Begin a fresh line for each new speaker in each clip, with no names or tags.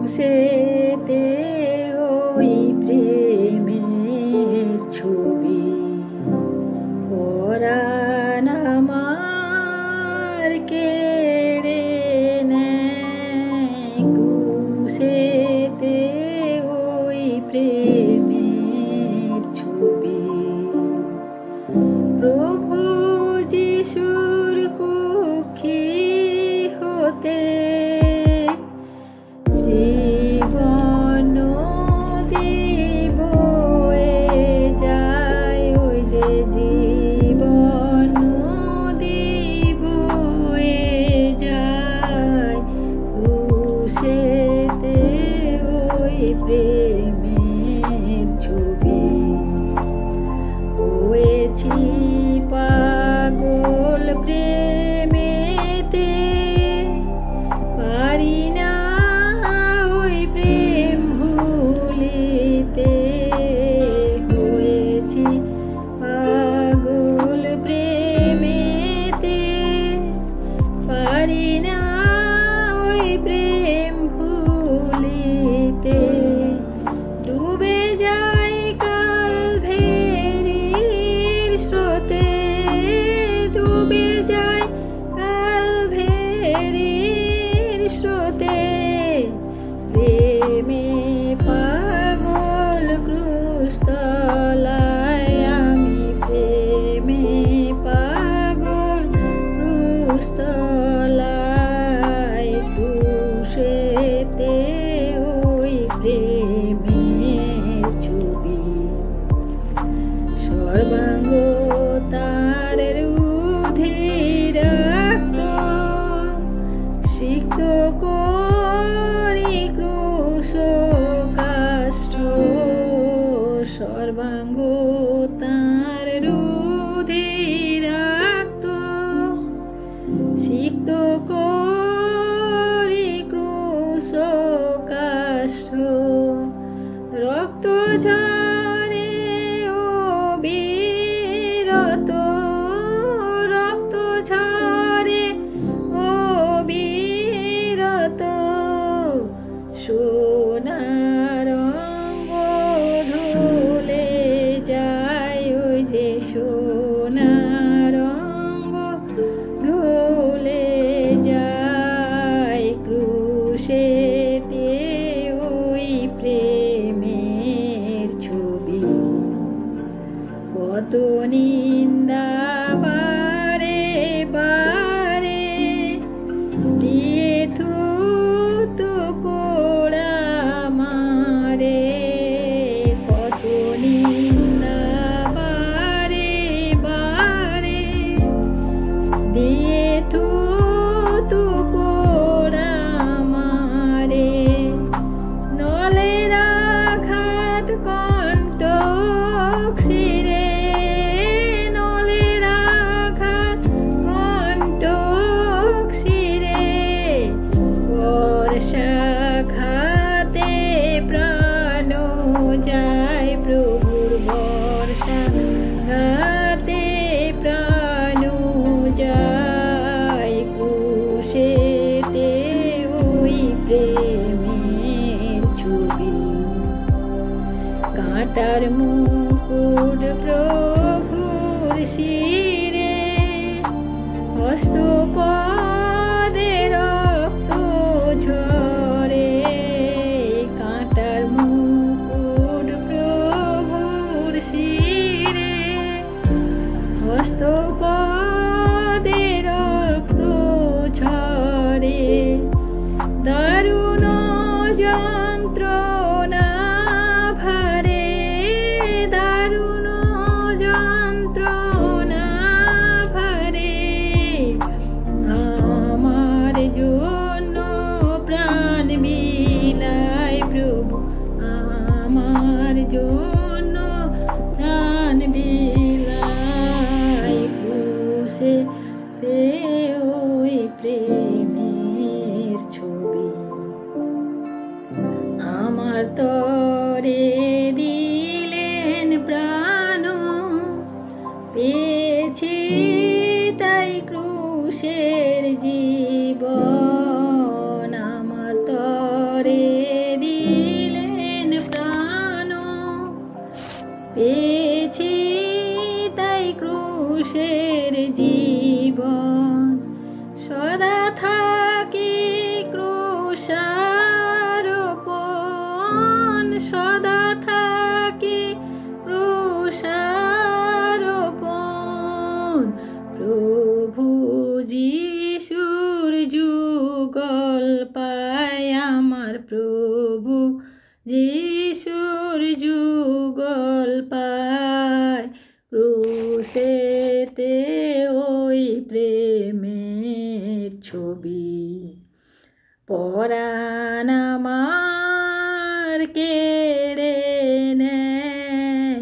ক্রুশেতে ওই প্রেমের ছবি পরাণ আমার কেড়ে নেয়। ক্রুশেতে ওই প্রেমের ছবি প্রভু যিশুর কুক্ষি হতে জীবন নদী বয়ে যায়। ওই যে জীবন নদী বয়ে যায়। ক্রুশেতে ওই প্রেমের ছবি হয়েছি পাগল প্রেমেতে পারি না ওই প্রেম ভুলিতে। হয়েছি পাগল প্রেমেতে পারি না ওই প্রেম ভুলিতে। ডুবে যাই কালভেরির স্রোতে ডুবে যাই কালভেরির স্রোতে প্রেমে পাগল ক্রুশতলায় আমি প্রেমে পাগল ক্রুশতলায়। ক্রুশেতে ওই প্রেমের ছবি সর্বাঙ্গ তার রুধিরাক্ত সিক্ত করি ক্রুশ কাষ্ঠ। সর্বাঙ্গ তার রুধিরাক্ত সিক্ত করি ক্রুশ কাষ্ঠ। রক্ত ঝরে অবিরত রক্ত ঝরে অবিরত সোনার রঙ ঢলে যায়। ওই যে সোনার রঙ ঢলে যায়। ক্রুশেতে ওই প্রেমের ছবি কত নিন্দা বারে বারে দিয়ে থুতু কোড়া মারে। কত নিন্দা বারে বারে দিয়ে থুতু কোড়া মারে। নলের আঘাত কণ্টক শিরে নলের আঘাত কণ্টক শিরে বর্ষাঘাতে প্রাণ যায়। প্রভুর বর্ষাঘাতে প্রাণ যায়। ক্রুশেতে ওই প্রেমের ছবি কাঁটার মুকুট প্রভুর শিরে হস্তপদে রক্ত ঝরে। কাঁটার মুকুট প্রভুর শিরে হস্তপদে রক্ত ঝরে। দারুণ যন্ত্রণা ভারে দারুণ যন্ত্রণা ভারে আমার জন্য প্রাণ বিলায়। প্রভু আমার জন্য প্রাণ বিলায়। ক্রুশেতে ওই প্রেমের ছবি আমার তরে দিলেন প্রাণ পেয়েছি তাই ক্রুশের জীবন আমার তরে পায় আমার প্রভু যিশুর যুগল পায় ক্রুশেতে ওই প্রেমের ছবি পরাণ আমার কেড়ে নেয়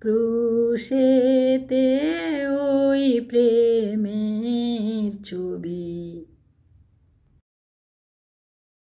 ক্রুশেতে ওই প্রেমের ছবি।